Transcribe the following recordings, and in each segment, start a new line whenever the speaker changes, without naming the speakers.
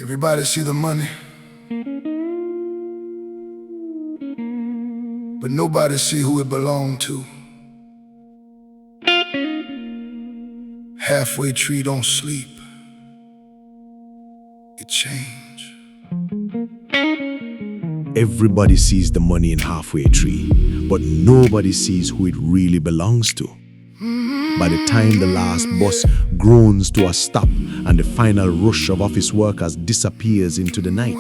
Everybody see the money, but nobody see who it belonged to. Halfway tree don't sleep, it change.
Everybody sees the money in Halfway Tree, but nobody sees who it really belongs to. By the time the last bus groans to a stop and the final rush of office workers disappears into the night,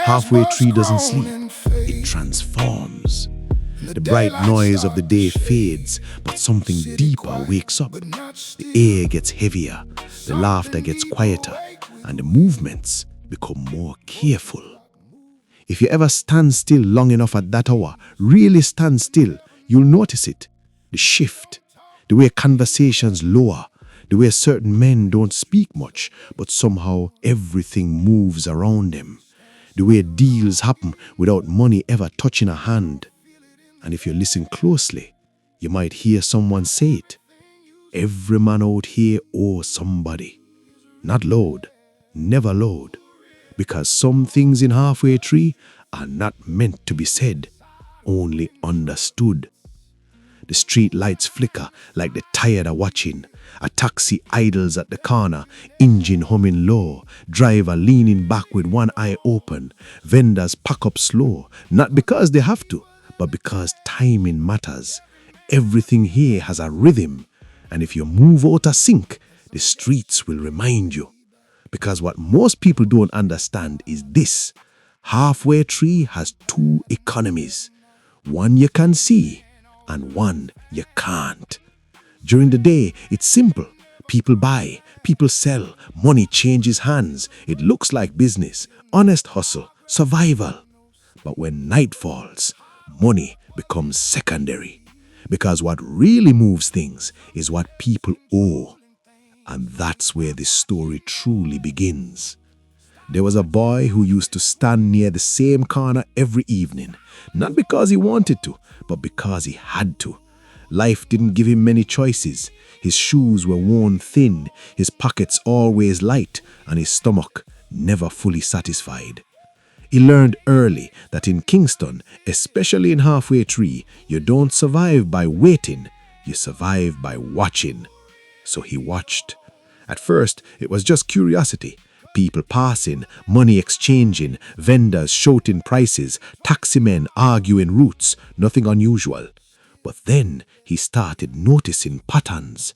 Halfway Tree doesn't sleep, it transforms. The bright noise of the day fades, but something deeper wakes up. The air gets heavier, the laughter gets quieter, and the movements become more careful. If you ever stand still long enough at that hour, really stand still, you'll notice it. The shift, the way conversations lower, the way certain men don't speak much, but somehow everything moves around them. The way deals happen without money ever touching a hand. And if you listen closely, you might hear someone say it. Every man out here owes somebody. Not loud, never loud. Because some things in Halfway Tree are not meant to be said, only understood. The street lights flicker like the tired are watching. A taxi idles at the corner, engine humming low, driver leaning back with one eye open. Vendors pack up slow, not because they have to, but because timing matters. Everything here has a rhythm, and if you move out of sync, the streets will remind you. Because what most people don't understand is this: Halfway Tree has two economies. One you can see, and one you can't. During the day, it's simple. People buy, people sell, money changes hands. It looks like business, honest hustle, survival. But when night falls, money becomes secondary. Because what really moves things is what people owe. And that's where this story truly begins. There was a boy who used to stand near the same corner every evening, not because he wanted to, but because he had to. Life didn't give him many choices. His shoes were worn thin, his pockets always light, and his stomach never fully satisfied. He learned early that in Kingston, especially in Halfway Tree, you don't survive by waiting, you survive by watching. So he watched. At first, it was just curiosity. People passing, money exchanging, vendors shouting prices, taximen arguing routes, nothing unusual. But then he started noticing patterns.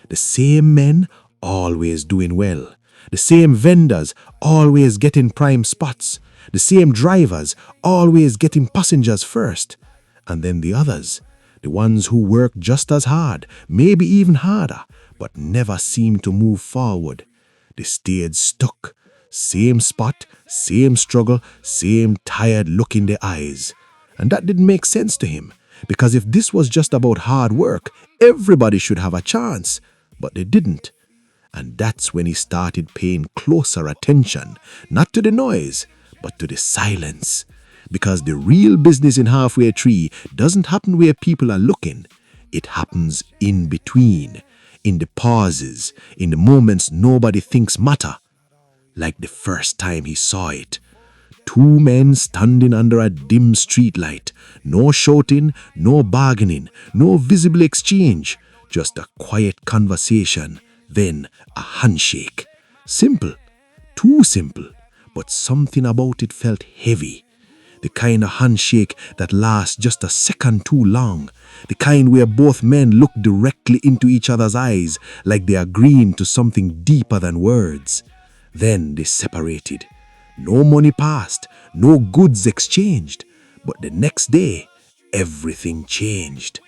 The same men always doing well. The same vendors always getting prime spots. The same drivers always getting passengers first. And then the others, the ones who work just as hard, maybe even harder, but never seemed to move forward. They stayed stuck. Same spot, same struggle, same tired look in their eyes. And that didn't make sense to him, because if this was just about hard work, everybody should have a chance. But they didn't. And that's when he started paying closer attention, not to the noise, but to the silence. Because the real business in Halfway Tree doesn't happen where people are looking. It happens in between, in the pauses, in the moments nobody thinks matter. Like the first time he saw it. Two men standing under a dim streetlight. No shouting, no bargaining, no visible exchange. Just a quiet conversation, then a handshake. Simple, too simple, but something about it felt heavy. The kind of handshake that lasts just a second too long. The kind where both men look directly into each other's eyes like they are agreeing to something deeper than words. Then they separated. No money passed, no goods exchanged. But the next day, everything changed.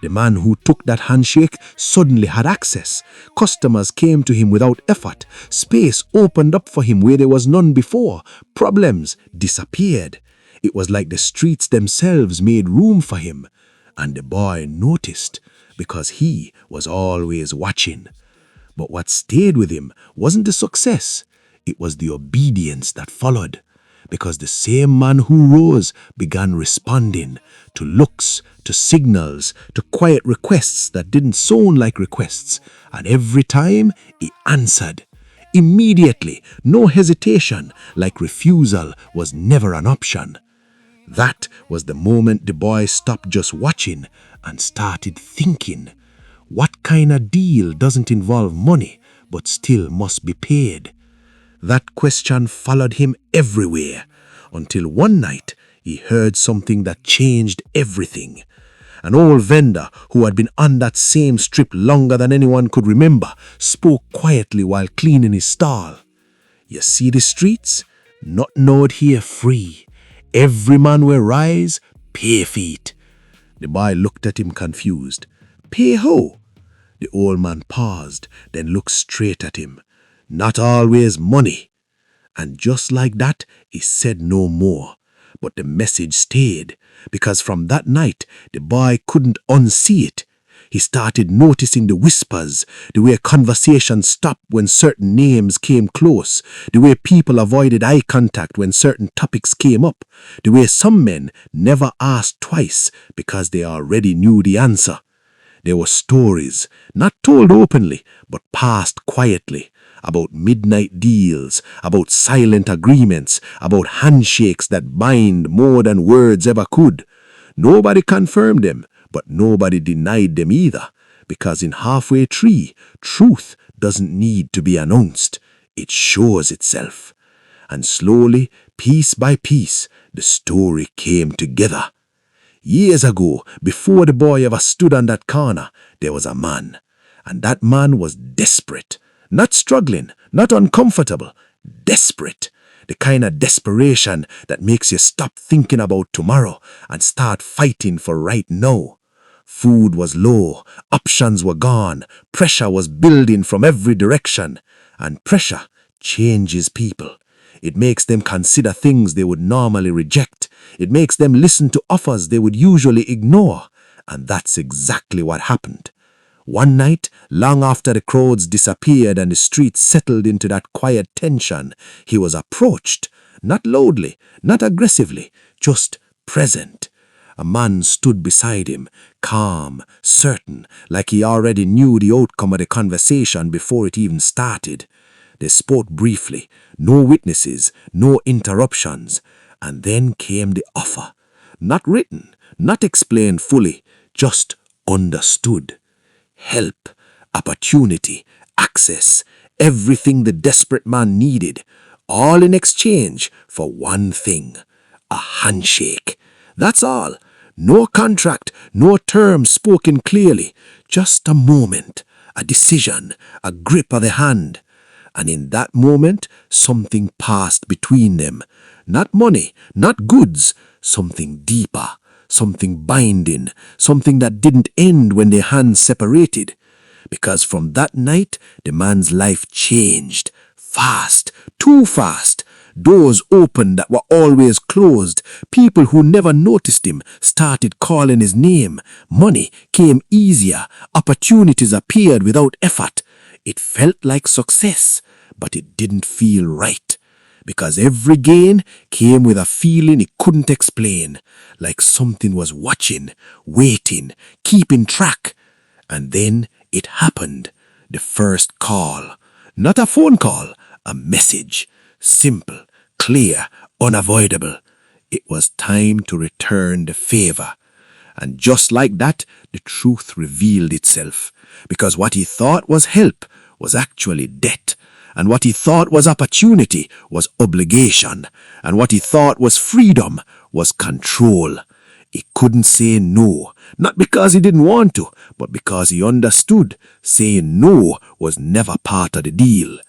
The man who took that handshake suddenly had access. Customers came to him without effort. Space opened up for him where there was none before. Problems disappeared. It was like the streets themselves made room for him. And the boy noticed, because he was always watching. But what stayed with him wasn't the success. It was the obedience that followed. Because the same man who rose began responding to looks, to signals, to quiet requests that didn't sound like requests. And every time he answered. Immediately, no hesitation, like refusal was never an option. That was the moment the boy stopped just watching and started thinking. What kind of deal doesn't involve money but still must be paid? That question followed him everywhere until one night he heard something that changed everything. An old vendor who had been on that same strip longer than anyone could remember spoke quietly while cleaning his stall. You see the streets? Not knowed here free. Every man will rise, pay feet. The boy looked at him confused. Pay who? The old man paused, then looked straight at him. Not always money. And just like that, he said no more. But the message stayed, because from that night, the boy couldn't unsee it. He started noticing the whispers, the way conversations stopped when certain names came close, the way people avoided eye contact when certain topics came up, the way some men never asked twice because they already knew the answer. There were stories, not told openly, but passed quietly, about midnight deals, about silent agreements, about handshakes that bind more than words ever could. Nobody confirmed them, but nobody denied them either, because in Halfway Tree, truth doesn't need to be announced. It shows itself. And slowly, piece by piece, the story came together. Years ago, before the boy ever stood on that corner, there was a man. And that man was desperate. Not struggling, not uncomfortable. Desperate. The kind of desperation that makes you stop thinking about tomorrow and start fighting for right now. Food was low, options were gone, pressure was building from every direction. And pressure changes people. It makes them consider things they would normally reject. It makes them listen to offers they would usually ignore. And that's exactly what happened. One night, long after the crowds disappeared and the streets settled into that quiet tension, he was approached, not loudly, not aggressively, just present. A man stood beside him, calm, certain, like he already knew the outcome of the conversation before it even started. They spoke briefly, no witnesses, no interruptions, and then came the offer. Not written, not explained fully, just understood. Help, opportunity, access, everything the desperate man needed, all in exchange for one thing, a handshake. That's all. No contract, no terms spoken clearly, just a moment, a decision, a grip of the hand. And in that moment, something passed between them. Not money, not goods, something deeper, something binding, something that didn't end when their hands separated. Because from that night, the man's life changed. Fast, too fast. Doors opened that were always closed. People who never noticed him started calling his name. Money came easier. Opportunities appeared without effort. It felt like success, but it didn't feel right. Because every gain came with a feeling he couldn't explain, like something was watching, waiting, keeping track. And then it happened. The first call. Not a phone call, a message. Simple, clear, unavoidable. It was time to return the favor. And just like that, the truth revealed itself. Because what he thought was help was actually debt. And what he thought was opportunity was obligation. And what he thought was freedom was control. He couldn't say no, not because he didn't want to, but because he understood saying no was never part of the deal.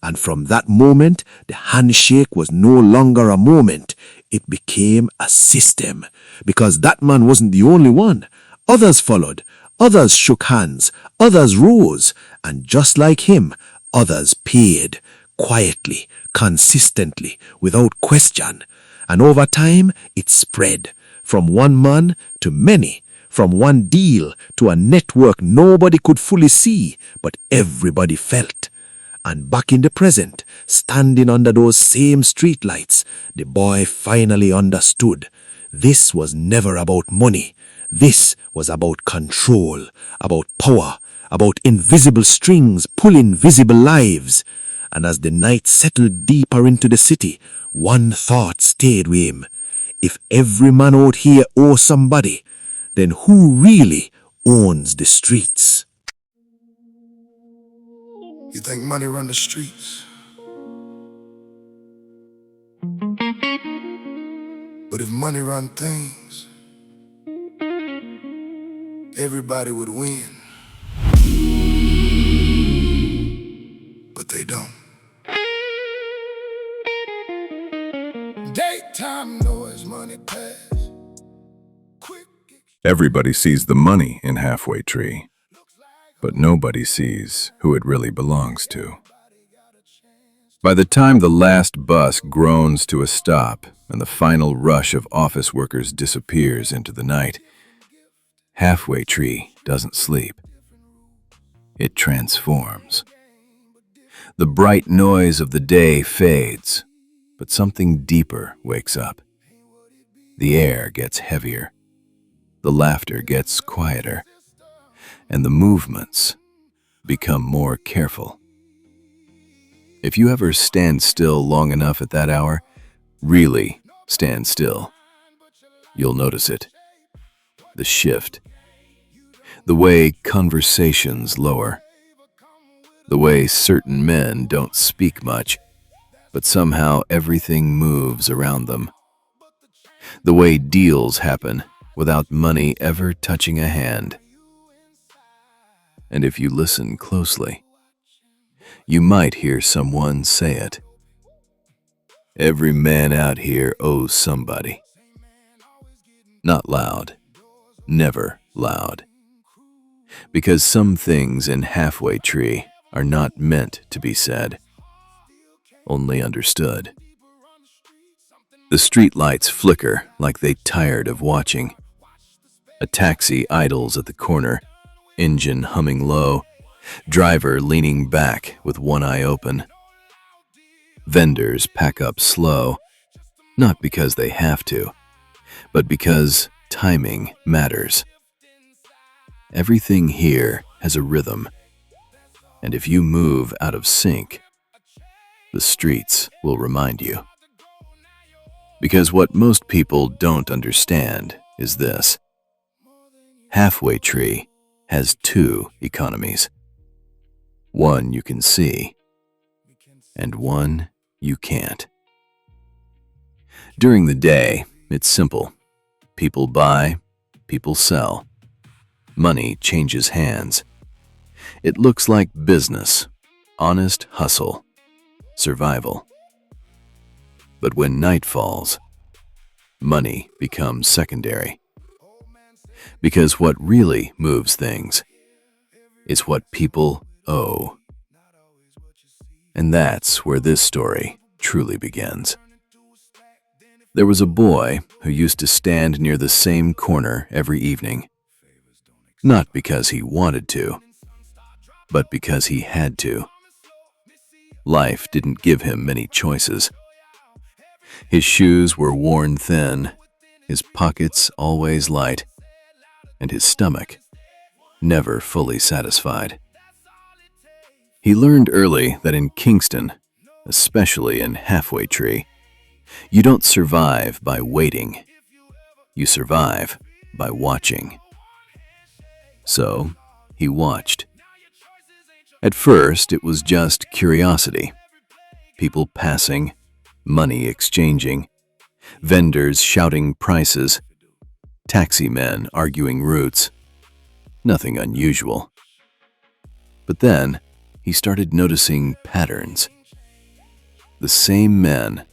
And from that moment, the handshake was no longer a moment. It became a system. Because that man wasn't the only one. Others followed. Others shook hands. Others rose. And just like him, others paid. Quietly, consistently, without question. And over time, it spread. From one man to many. From one deal to a network nobody could fully see, but everybody felt. And back in the present, standing under those same streetlights, the boy finally understood. This was never about money. This was about control, about power, about invisible strings pulling visible lives. And as the night settled deeper into the city, one thought stayed with him. If every man out here owes somebody, then who really owns the streets?
You think money run the streets? But if money run things, everybody would win. But they don't. Daytime noise, money pass. Quick.
Everybody sees the money in Halfway Tree, but nobody sees who it really belongs to. By the time the last bus groans to a stop and the final rush of office workers disappears into the night, Halfway Tree doesn't sleep. It transforms. The bright noise of the day fades, but something deeper wakes up. The air gets heavier, the laughter gets quieter, and the movements become more careful. If you ever stand still long enough at that hour, really stand still, you'll notice it. The shift. The way conversations lower. The way certain men don't speak much, but somehow everything moves around them. The way deals happen without money ever touching a hand. And if you listen closely, you might hear someone say it. Every man out here owes somebody. Not loud, never loud. Because some things in Halfway Tree are not meant to be said, only understood. The streetlights flicker like they tired of watching. A taxi idles at the corner, engine humming low, driver leaning back with one eye open. Vendors pack up slow, not because they have to, but because timing matters. Everything here has a rhythm, and if you move out of sync, the streets will remind you. Because what most people don't understand is this. Halfway Tree has two economies. One you can see, and one you can't. During the day, it's simple. People buy, people sell. Money changes hands. It looks like business, honest hustle, survival. But when night falls, money becomes secondary. Because what really moves things is what people owe. And that's where this story truly begins. There was a boy who used to stand near the same corner every evening. Not because he wanted to, but because he had to. Life didn't give him many choices. His shoes were worn thin, his pockets always light, and his stomach never fully satisfied. He learned early that in Kingston, especially in Halfway Tree, you don't survive by waiting. You survive by watching. So, he watched. At first, it was just curiosity. People passing, money exchanging, vendors shouting prices, taxi men arguing routes. Nothing unusual. But then, he started noticing patterns. The same men,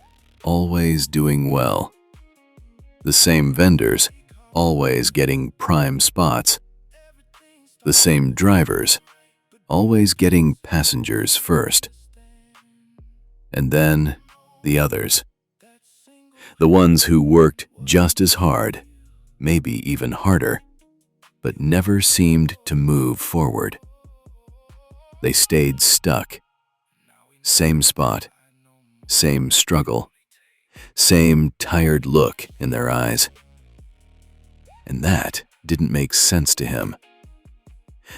always doing well. The same vendors, always getting prime spots. The same drivers, always getting passengers first. And then the others. The ones who worked just as hard, maybe even harder, but never seemed to move forward. They stayed stuck. Same spot, same struggle, same tired look in their eyes. And that didn't make sense to him.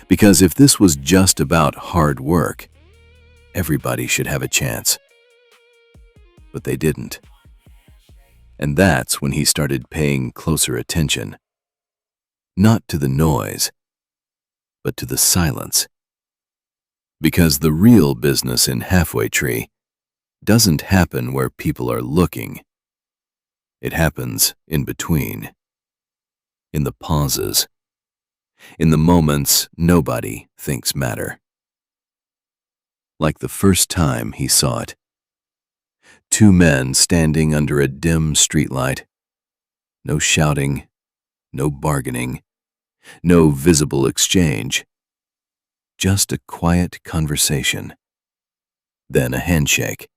Because if this was just about hard work, everybody should have a chance. But they didn't. And that's when he started paying closer attention. Not to the noise, but to the silence. Because the real business in Halfway Tree doesn't happen where people are looking. It happens in between. In the pauses. In the moments nobody thinks matter. Like the first time he saw it. Two men standing under a dim streetlight. No shouting, no bargaining, no visible exchange. Just a quiet conversation. Then a handshake.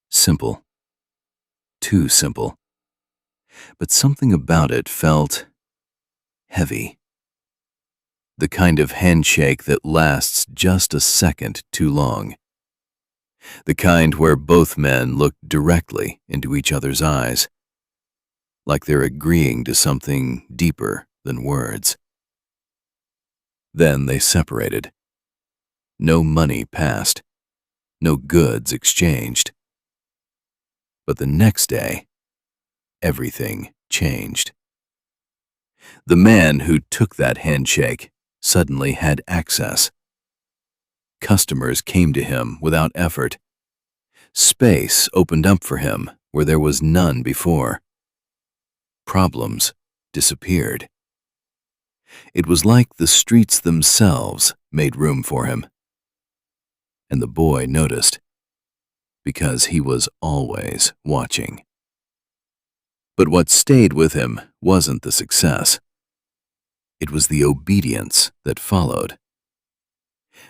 Simple. Too simple. But something about it felt heavy. The kind of handshake that lasts just a second too long. The kind where both men look directly into each other's eyes, like they're agreeing to something deeper than words. Then they separated. No money passed, no goods exchanged. But the next day, everything changed. The man who took that handshake suddenly had access. Customers came to him without effort. Space opened up for him where there was none before. Problems disappeared. It was like the streets themselves made room for him. And the boy noticed, because he was always watching. But what stayed with him wasn't the success. It was the obedience that followed.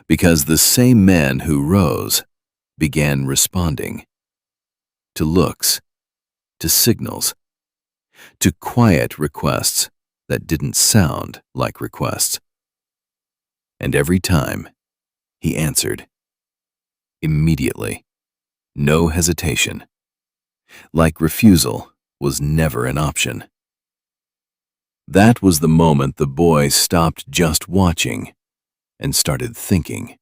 Because the same man who rose began responding. To looks, to signals, to quiet requests that didn't sound like requests. And every time, he answered. Immediately. No hesitation. Like refusal was never an option. That was the moment the boy stopped just watching and started thinking.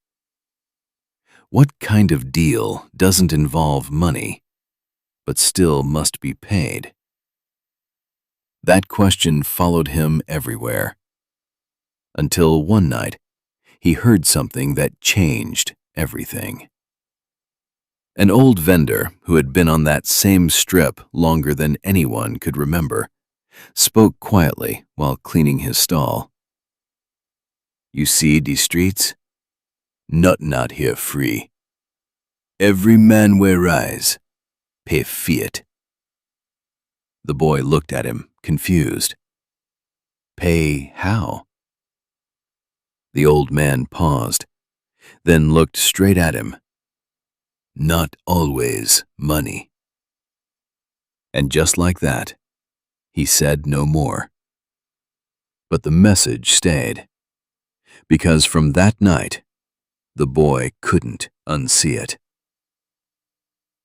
What kind of deal doesn't involve money, but still must be paid? That question followed him everywhere. Until one night, he heard something that changed everything. An old vendor who had been on that same strip longer than anyone could remember spoke quietly while cleaning his stall. You see de streets? Nothing out here free. Every man wear rise, pay fiat. The boy looked at him, confused. Pay how? The old man paused, then looked straight at him. Not always money. And just like that, he said no more. But the message stayed, because from that night, the boy couldn't unsee it.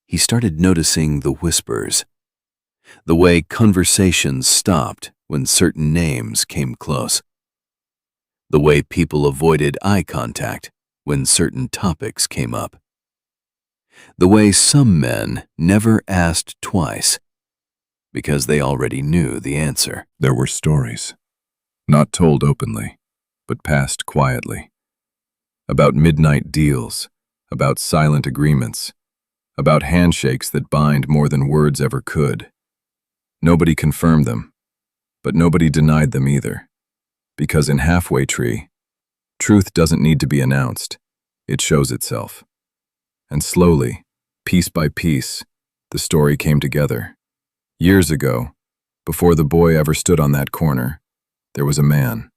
He started noticing the whispers, the way conversations stopped when certain names came close, the way people avoided eye contact when certain topics came up, the way some men never asked twice because they already knew the answer.
There were stories, not told openly, but passed quietly, about midnight deals, about silent agreements, about handshakes that bind more than words ever could. Nobody confirmed them, but nobody denied them either, because in Halfway Tree, truth doesn't need to be announced, it shows itself. And slowly, piece by piece, the story came together. Years ago, before the boy ever stood on that corner, there was a man,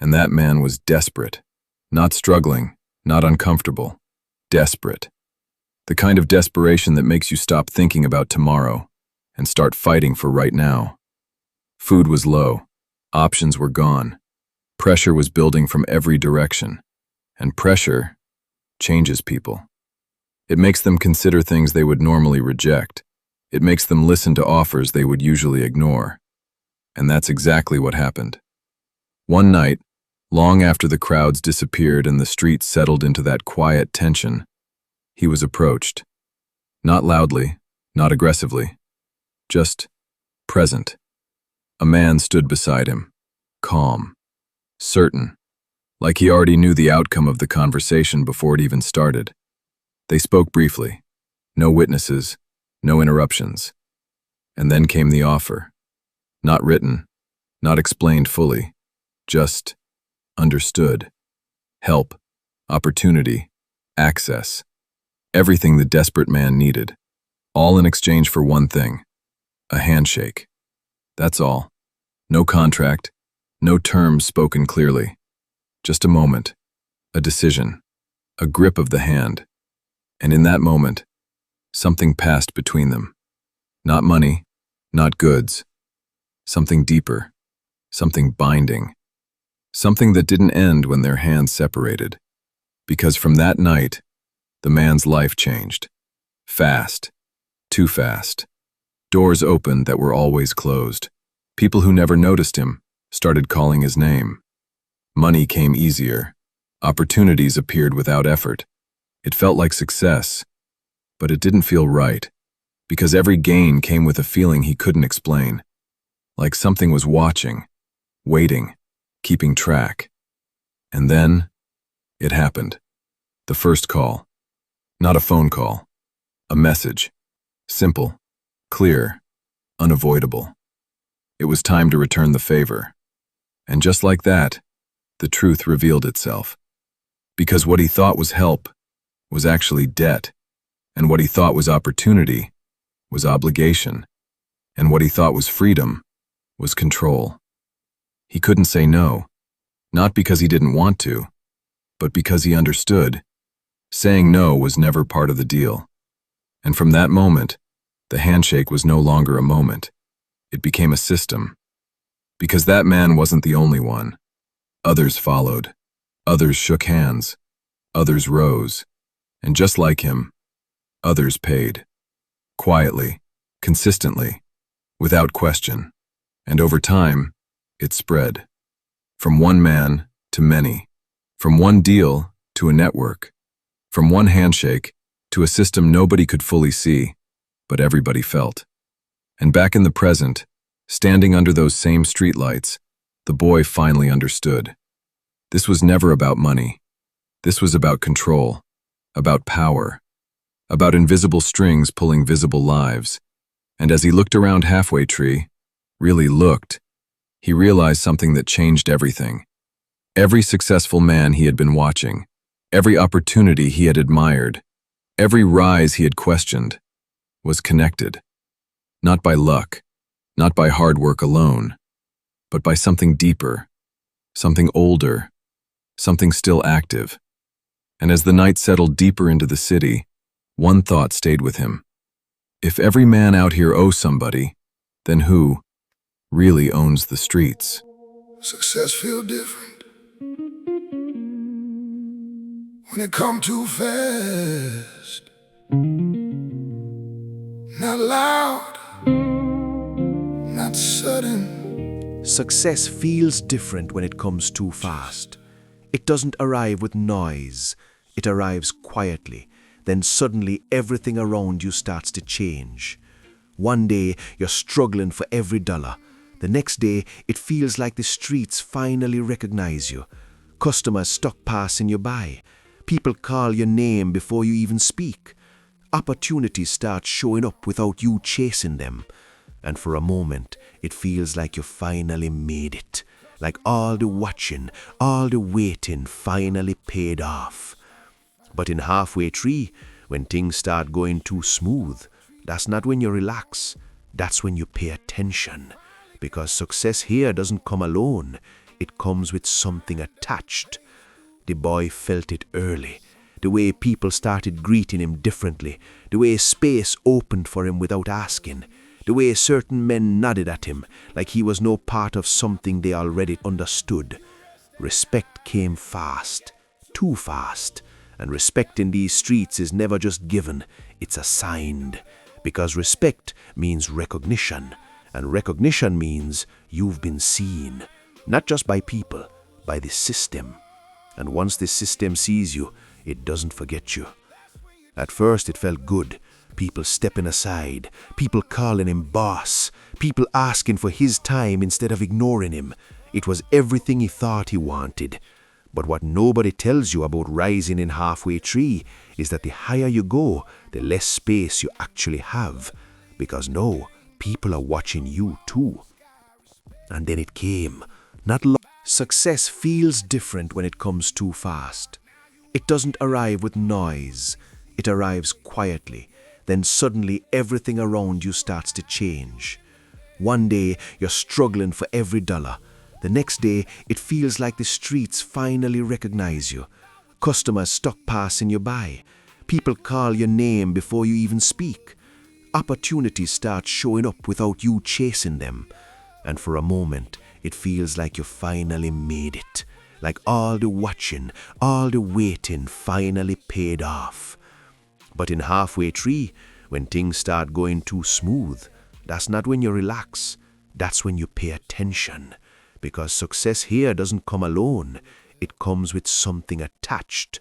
and that man was desperate, not struggling, not uncomfortable, desperate. The kind of desperation that makes you stop thinking about tomorrow and start fighting for right now. Food was low, options were gone, pressure was building from every direction, and pressure changes people. It makes them consider things they would normally reject. It makes them listen to offers they would usually ignore. And that's exactly what happened. One night, Long after the crowds disappeared and the streets settled into that quiet tension, he was approached. Not loudly, not aggressively, just present. A man stood beside him, calm, certain, like he already knew the outcome of the conversation before it even started. They spoke briefly, no witnesses, no interruptions. And then came the offer. Not written, not explained fully, just understood. Help, opportunity, access. Everything the desperate man needed. All in exchange for one thing, a handshake. That's all. No contract, no terms spoken clearly. Just a moment, a decision, a grip of the hand. And in that moment, something passed between them. Not money, not goods. Something deeper, something binding. Something that didn't end when their hands separated. Because from that night, the man's life changed. Fast. Too fast. Doors opened that were always closed. People who never noticed him started calling his name. Money came easier. Opportunities appeared without effort. It felt like success, but it didn't feel right, because every gain came with a feeling he couldn't explain. Like something was watching, waiting, keeping track. And then, it happened. The first call. Not a phone call. A message. Simple, clear, unavoidable. It was time to return the favor. And just like that, the truth revealed itself. Because what he thought was help was actually debt, and what he thought was opportunity was obligation, and what he thought was freedom was control. He couldn't say no, not because he didn't want to, but because he understood. Saying no was never part of the deal. And from that moment, the handshake was no longer a moment. It became a system. Because that man wasn't the only one. Others followed. Others shook hands. Others rose. And just like him, others paid. Quietly, consistently, without question. And over time, it spread. From one man to many. From one deal to a network. From one handshake to a system nobody could fully see, but everybody felt. And back in the present, standing under those same streetlights, the boy finally understood. This was never about money. This was about control, about power, about invisible strings pulling visible lives. And as he looked around Halfway Tree, really looked, he realized something that changed everything. Every successful man he had been watching, every opportunity he had admired, every rise he had questioned, was connected. Not by luck, not by hard work alone, but by something deeper, something older, something still active. And as the night settled deeper into the city, one thought stayed with him. If every man out here owes somebody, then who really owns the streets?
Success feel different when it come too fast. Not loud, not sudden.
Success feels different when it comes too fast. It doesn't arrive with noise. It arrives quietly. Then suddenly everything around you starts to change. One day you're struggling for every dollar. The next day it feels like the streets finally recognize you. Customers stuck passing you by. People call your name before you even speak. Opportunities start showing up without you chasing them. And for a moment, it feels like you finally made it. Like all the watching, all the waiting finally paid off. But in Halfway Tree, when things start going too smooth, that's not when you relax. That's when you pay attention. Because success here doesn't come alone. It comes with something attached. The boy felt it early. The way people started greeting him differently. The way space opened for him without asking. The way certain men nodded at him like he was no part of something they already understood. Respect came fast, too fast. And respect in these streets is never just given, it's assigned. Because respect means recognition. And recognition means you've been seen. Not just by people, by the system. And once the system sees you, it doesn't forget you. At first it felt good. People stepping aside, people calling him boss, people asking for his time instead of ignoring him. It was everything he thought he wanted. But what nobody tells you about rising in Halfway Tree is that the higher you go, the less space you actually have. Because no, people are watching you too. And then it came. Not long. Success feels different when it comes too fast. It doesn't arrive with noise. It arrives quietly. Then suddenly everything around you starts to change. One day you're struggling for every dollar. The next day it feels like the streets finally recognize you. Customers stop passing you by. People call your name before you even speak. Opportunities start showing up without you chasing them. And for a moment it feels like you finally made it. Like all the watching, all the waiting finally paid off. But in Halfway Tree, when things start going too smooth, that's not when you relax. That's when you pay attention. Because success here doesn't come alone. It comes with something attached.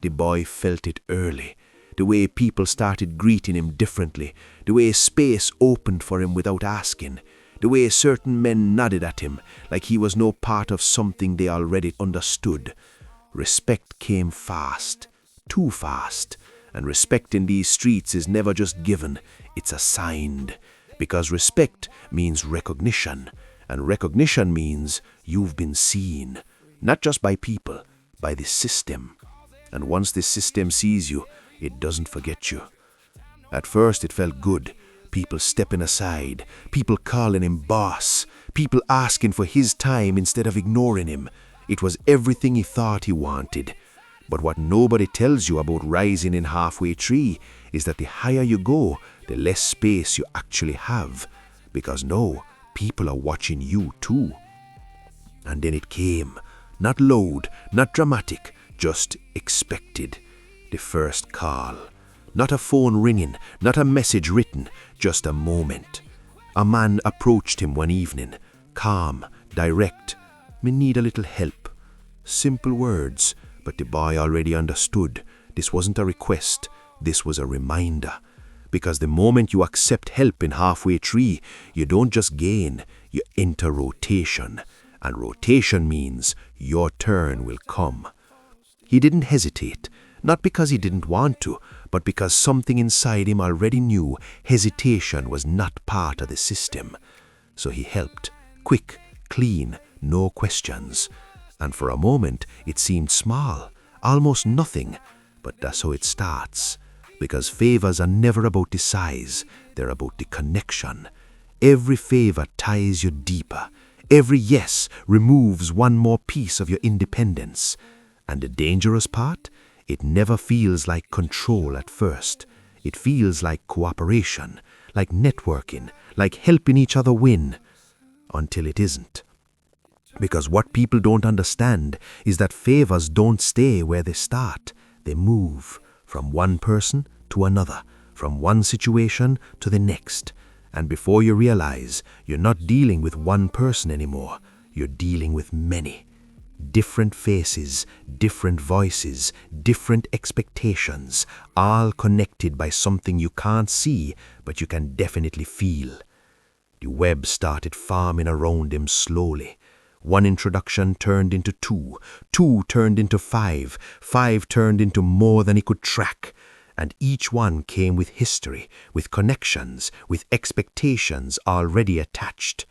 The boy felt it early. The way people started greeting him differently. The way space opened for him without asking. The way certain men nodded at him like he was no part of something they already understood. Respect came fast. Too fast. And respect in these streets is never just given, it's assigned. Because respect means recognition, and recognition means you've been seen. Not just by people, by the system. And once the system sees you, it doesn't forget you. At first it felt good. People stepping aside, people calling him boss, people asking for his time instead of ignoring him. It was everything he thought he wanted. But what nobody tells you about rising in Halfway Tree is that the higher you go, the less space you actually have. Because no, people are watching you too. And then it came. Not loud, not dramatic, just expected. The first call. Not a phone ringing, not a message written, just a moment. A man approached him one evening, calm, direct. "Me need a little help." Simple words. But the boy already understood. This wasn't a request, this was a reminder. Because the moment you accept help in Halfway Tree, you don't just gain, you enter rotation. And rotation means your turn will come. He didn't hesitate, not because he didn't want to, but because something inside him already knew hesitation was not part of the system. So he helped, quick, clean, no questions. And for a moment, it seemed small, almost nothing. But that's how it starts. Because favors are never about the size, they're about the connection. Every favor ties you deeper. Every yes removes one more piece of your independence. And the dangerous part? It never feels like control at first. It feels like cooperation, like networking, like helping each other win. Until it isn't. Because what people don't understand is that favors don't stay where they start. They move from one person to another, from one situation to the next. And before you realize, you're not dealing with one person anymore. You're dealing with many. Different faces, different voices, different expectations, all connected by something you can't see, but you can definitely feel. The web started forming around him slowly. One introduction turned into two, two turned into five, five turned into more than he could track. And each one came with history, with connections, with expectations already attached.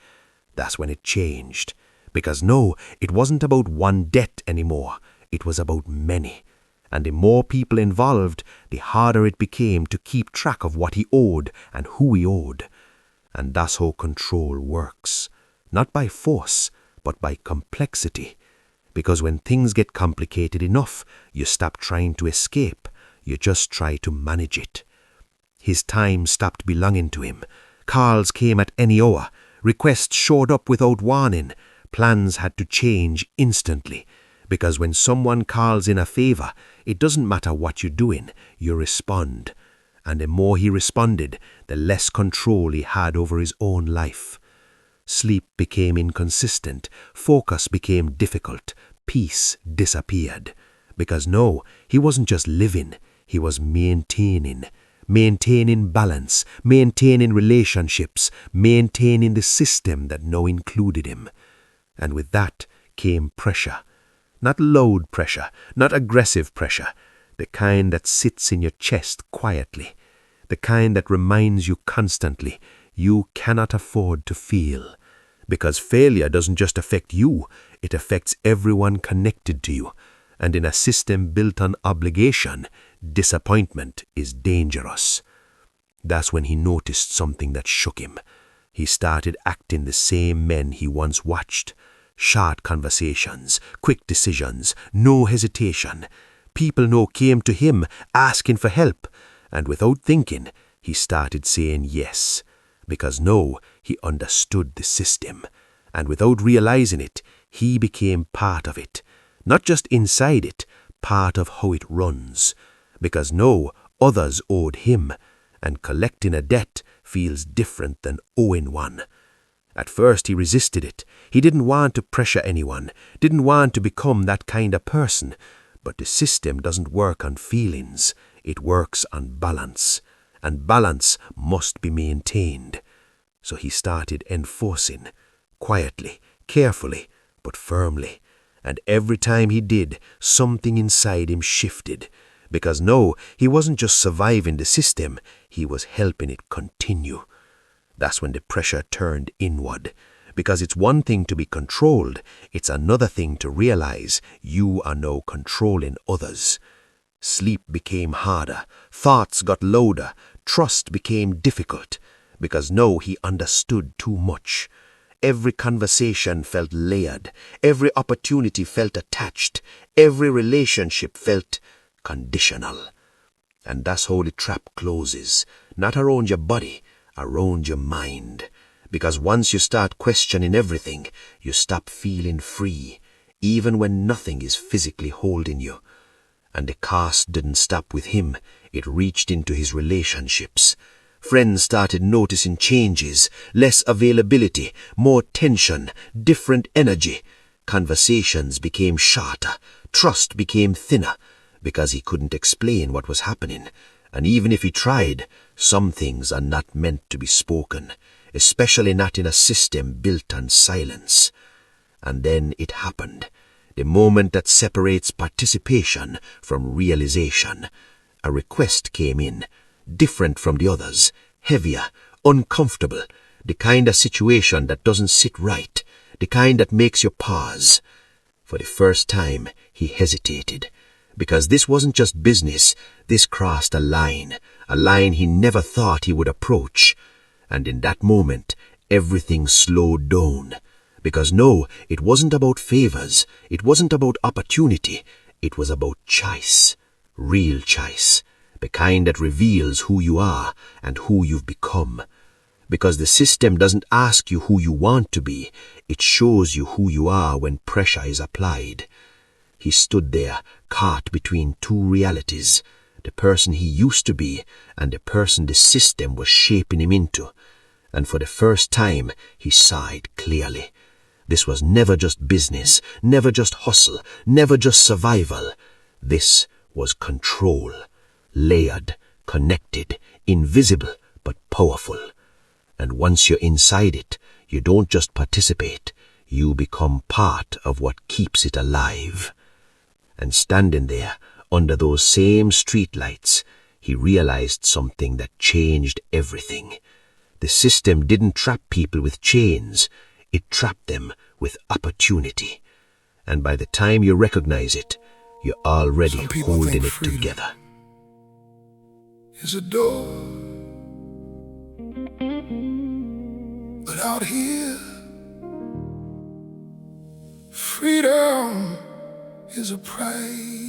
That's when it changed. Because no, it wasn't about one debt anymore. It was about many. And the more people involved, the harder it became to keep track of what he owed and who he owed. And that's how control works. Not by force, but by complexity. Because when things get complicated enough, you stop trying to escape. You just try to manage it. His time stopped belonging to him. Calls came at any hour. Requests showed up without warning. Plans had to change instantly. Because when someone calls in a favor, it doesn't matter what you're doing, you respond. And the more he responded, the less control he had over his own life.
Sleep became inconsistent, focus became difficult, peace disappeared. Because no, he wasn't just living, he was maintaining balance, maintaining relationships, maintaining the system that now included him. And with that came pressure. Not loud pressure, not aggressive pressure, the kind that sits in your chest quietly, the kind that reminds you constantly you cannot afford to feel. Because failure doesn't just affect you, it affects everyone connected to you. And in a system built on obligation, disappointment is dangerous. That's when he noticed something that shook him. He started acting the same men he once watched. Short conversations, quick decisions, no hesitation. People now came to him asking for help, and without thinking, he started saying yes. Because now he understood the system, and without realizing it, he became part of it. Not just inside it, part of how it runs. Because now others owed him, and collecting a debt feels different than owing one. At first he resisted it. He didn't want to pressure anyone, didn't want to become that kind of person. But the system doesn't work on feelings, it works on balance. And balance must be maintained. So he started enforcing, quietly, carefully, but firmly. And every time he did, something inside him shifted. Because no, he wasn't just surviving the system, he was helping it continue. That's when the pressure turned inward. Because it's one thing to be controlled, it's another thing to realize you are now controlling others. Sleep became harder, thoughts got louder, trust became difficult. Because now he understood too much. Every conversation felt layered, every opportunity felt attached, every relationship felt conditional. And that's how the trap closes, not around your body, around your mind. Because once you start questioning everything, you stop feeling free, even when nothing is physically holding you. And the cost didn't stop with him, it reached into his relationships. Friends started noticing changes, less availability, more tension, different energy. Conversations became shorter, trust became thinner, because he couldn't explain what was happening. And even if he tried, some things are not meant to be spoken, especially not in a system built on silence. And then it happened, the moment that separates participation from realization. A request came in, different from the others, heavier, uncomfortable, the kind of situation that doesn't sit right, the kind that makes you pause. For the first time, he hesitated, because this wasn't just business, this crossed a line he never thought he would approach. And in that moment, everything slowed down. Because no, it wasn't about favors, it wasn't about opportunity, it was about choice, real choice. The kind that reveals who you are and who you've become. Because the system doesn't ask you who you want to be, it shows you who you are when pressure is applied. He stood there, caught between two realities, the person he used to be and the person the system was shaping him into. And for the first time, he saw it clearly. This was never just business, never just hustle, never just survival. This was control. Layered, connected, invisible, but powerful. And once you're inside it, you don't just participate, you become part of what keeps it alive. And standing there, under those same streetlights, he realized something that changed everything. The system didn't trap people with chains, it trapped them with opportunity. And by the time you recognize it, you're already holding it together.
Is a door, but out here, freedom is a price.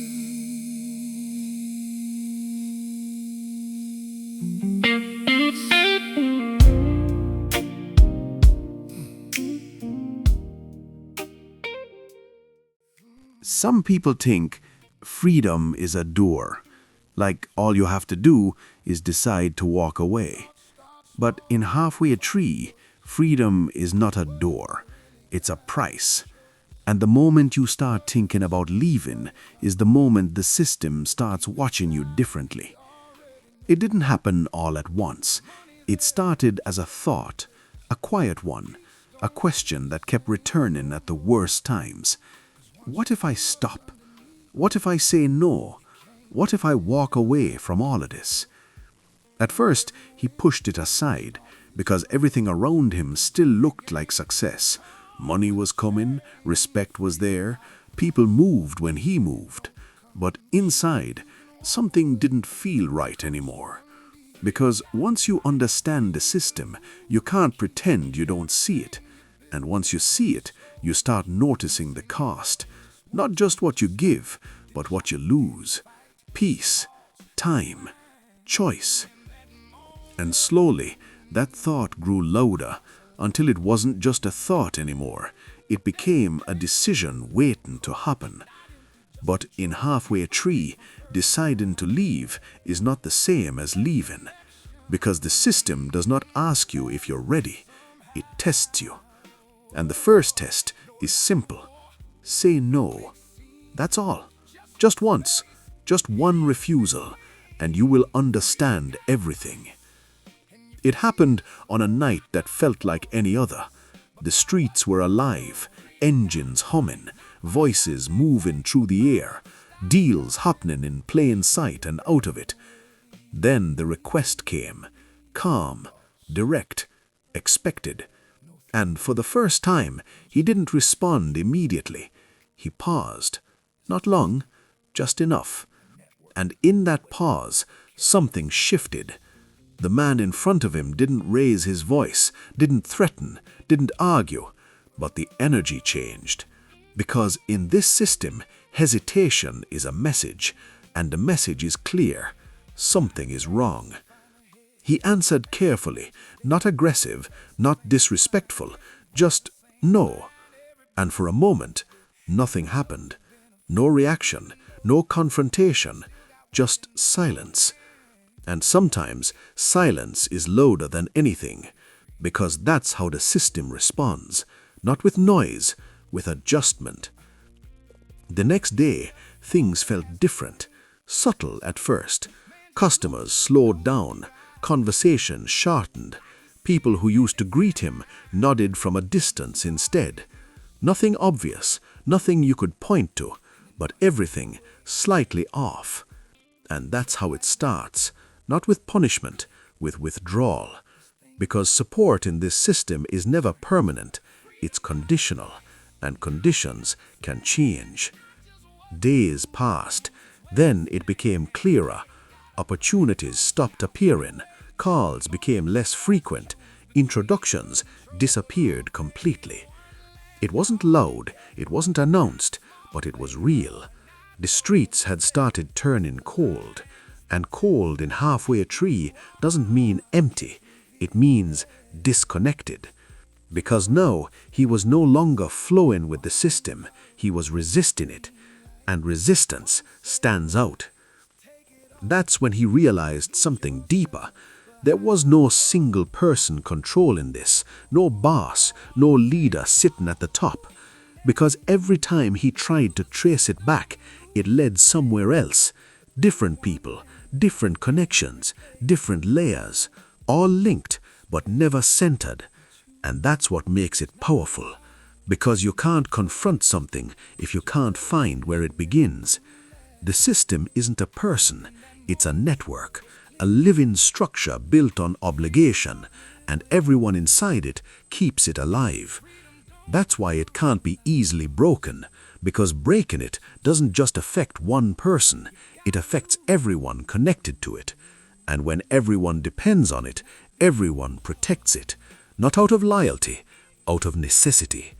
Some people think freedom is a door, like all you have to do is decide to walk away. But in Half-Way Tree, Freedom is not a door, it's a price. And the moment you start thinking about leaving is the moment the system starts watching you differently. It didn't happen all at once. It started as a thought, a quiet one, a question that kept returning at the worst times. What if I stop? What if I say no? What if I walk away from all of this? At first, he pushed it aside because everything around him still looked like success. Money was coming, respect was there, people moved when he moved. But inside, something didn't feel right anymore. Because once you understand the system, you can't pretend you don't see it. And once you see it, you start noticing the cost. Not just what you give, but what you lose. Peace, time, choice. And slowly, that thought grew louder until it wasn't just a thought anymore. It became a decision waiting to happen. But in Halfway Tree, deciding to leave is not the same as leaving. Because the system does not ask you if you're ready. It tests you. And the first test is simple. Say no. That's all. Just once. Just one refusal. And you will understand everything. It happened on a night that felt like any other. The streets were alive, engines humming, voices moving through the air, deals happening in plain sight and out of it. Then the request came, calm, direct, expected. And for the first time, he didn't respond immediately. He paused. Not long, just enough. And in that pause, something shifted. The man in front of him didn't raise his voice, didn't threaten, didn't argue, but the energy changed. Because in this system, hesitation is a message, and the message is clear. Something is wrong. He answered carefully, not aggressive, not disrespectful, just no. And for a moment, nothing happened. No reaction, no confrontation, just silence. And sometimes silence is louder than anything, because that's how the system responds, not with noise, with adjustment. The next day, things felt different, subtle at first. Customers slowed down, conversation shortened. People who used to greet him nodded from a distance instead. Nothing obvious, nothing you could point to, but everything slightly off. And that's how it starts. Not with punishment, with withdrawal. Because support in this system is never permanent, it's conditional, and conditions can change. Days passed, then it became clearer. Opportunities stopped appearing, calls became less frequent, introductions disappeared completely. It wasn't loud, it wasn't announced, but it was real. The streets had started turning cold. And cold in Halfway Tree doesn't mean empty, it means disconnected. Because now he was no longer flowing with the system, he was resisting it. And resistance stands out. That's when he realized something deeper. There was no single person controlling this, no boss, no leader sitting at the top. Because every time he tried to trace it back, it led somewhere else. Different people, different connections, different layers, all linked but never centered. And that's what makes it powerful, because you can't confront something if you can't find where it begins. The system isn't a person, it's a network, a living structure built on obligation, and everyone inside it keeps it alive. That's why it can't be easily broken, because breaking it doesn't just affect one person, it affects everyone connected to it. And when everyone depends on it, everyone protects it, not out of loyalty, out of necessity.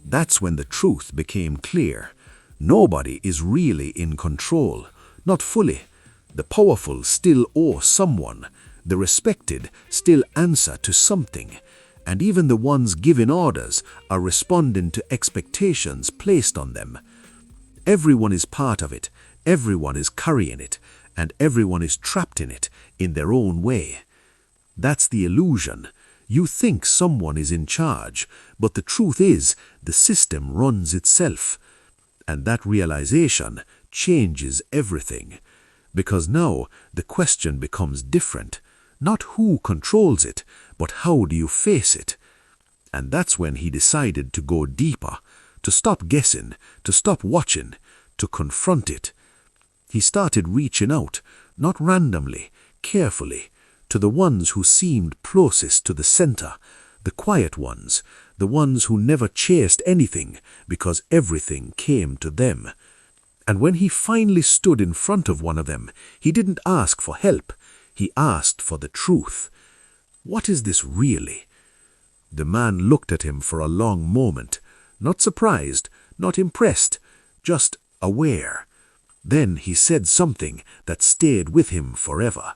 That's when the truth became clear. Nobody is really in control, not fully. The powerful still owe someone, the respected still answer to something, and even the ones giving orders are responding to expectations placed on them. Everyone is part of it, everyone is carrying it, and everyone is trapped in it in their own way. That's the illusion.
You think someone is in charge, but the truth is the system runs itself. And that realization changes everything. Because now the question becomes different. Not who controls it, but how do you face it? And that's when he decided to go deeper, to stop guessing, to stop watching, to confront it. He started reaching out, not randomly, carefully, to the ones who seemed closest to the center, the quiet ones, the ones who never chased anything because everything came to them. And when he finally stood in front of one of them, he didn't ask for help, he asked for the truth. What is this really? The man looked at him for a long moment, not surprised, not impressed, just aware. Then he said something that stayed with him forever.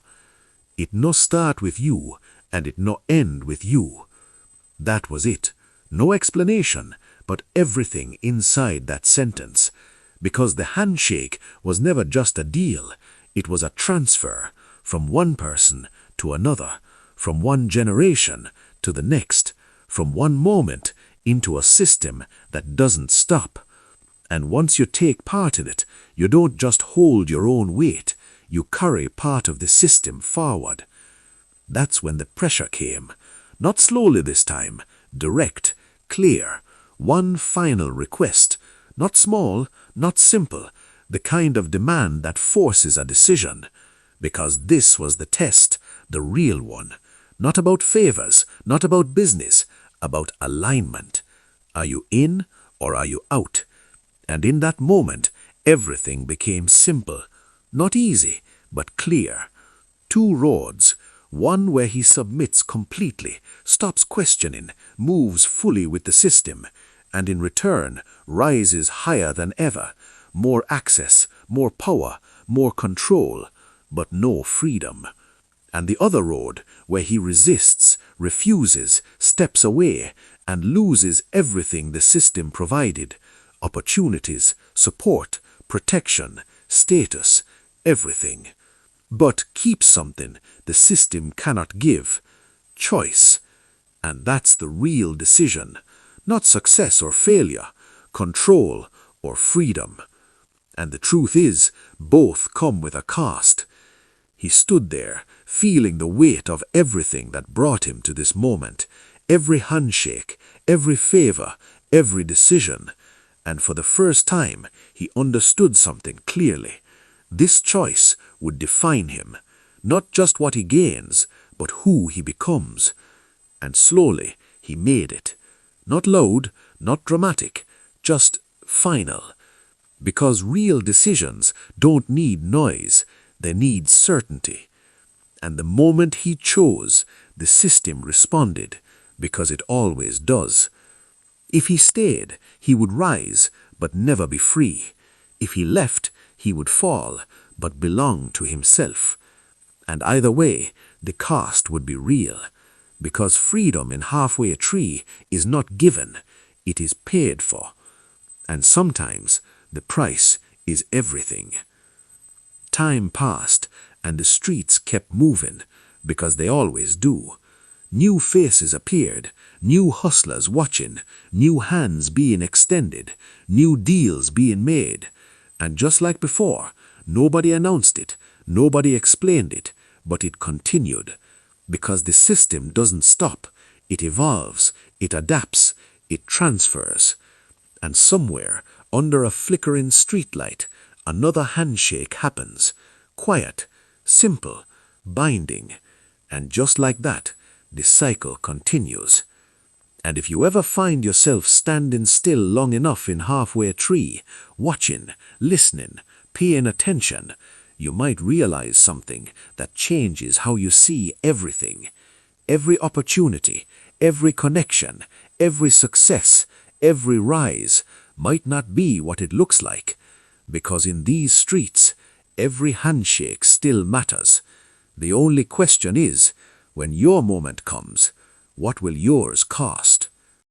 It no start with you, and it no end with you. That was it. No explanation, but everything inside that sentence. Because the handshake was never just a deal, it was a transfer from one person to another, from one generation to the next, from one moment into a system that doesn't stop. And once you take part in it, you don't just hold your own weight, you carry part of the system forward. That's when the pressure came. Not slowly this time, direct, clear, one final request. Not small, not simple, the kind of demand that forces a decision. Because this was the test, the real one. Not about favors, not about business, about alignment. Are you in or are you out? And in that moment, everything became simple. Not easy, but clear. Two roads, one where he submits completely, stops questioning, moves fully with the system, and in return rises higher than ever, more access, more power, more control, but no freedom. And the other road, where he resists, refuses, steps away, and loses everything the system provided, opportunities, support, protection, status, everything. But keeps something the system cannot give, choice. And that's the real decision, not success or failure, control or freedom. And the truth is, both come with a cost. He stood there, feeling the weight of everything that brought him to this moment, every handshake, every favor, every decision. And for the first time, he understood something clearly. This choice would define him, not just what he gains, but who he becomes. And slowly he made it. Not loud, not dramatic, just final. Because real decisions don't need noise, they need certainty. And the moment he chose, the system responded, because it always does. If he stayed, he would rise, but never be free. If he left, he would fall, but belong to himself. And either way, the cost would be real, because freedom in Half-Way Tree is not given, it is paid for. And sometimes the price is everything. Time passed, and the streets kept moving, because they always do. New faces appeared, new hustlers watching, new hands being extended, new deals being made. And just like before, nobody announced it, nobody explained it, but it continued. Because the system doesn't stop, it evolves, it adapts, it transfers. And somewhere, under a flickering streetlight, another handshake happens. Quiet, simple, binding. And just like that, the cycle continues. And if you ever find yourself standing still long enough in Half-Way Tree, watching, listening, paying attention, you might realize something that changes how you see everything. Every opportunity, every connection, every success, every rise might not be what it looks like. Because in these streets, every handshake still matters. The only question is, when your moment comes, what will yours cost?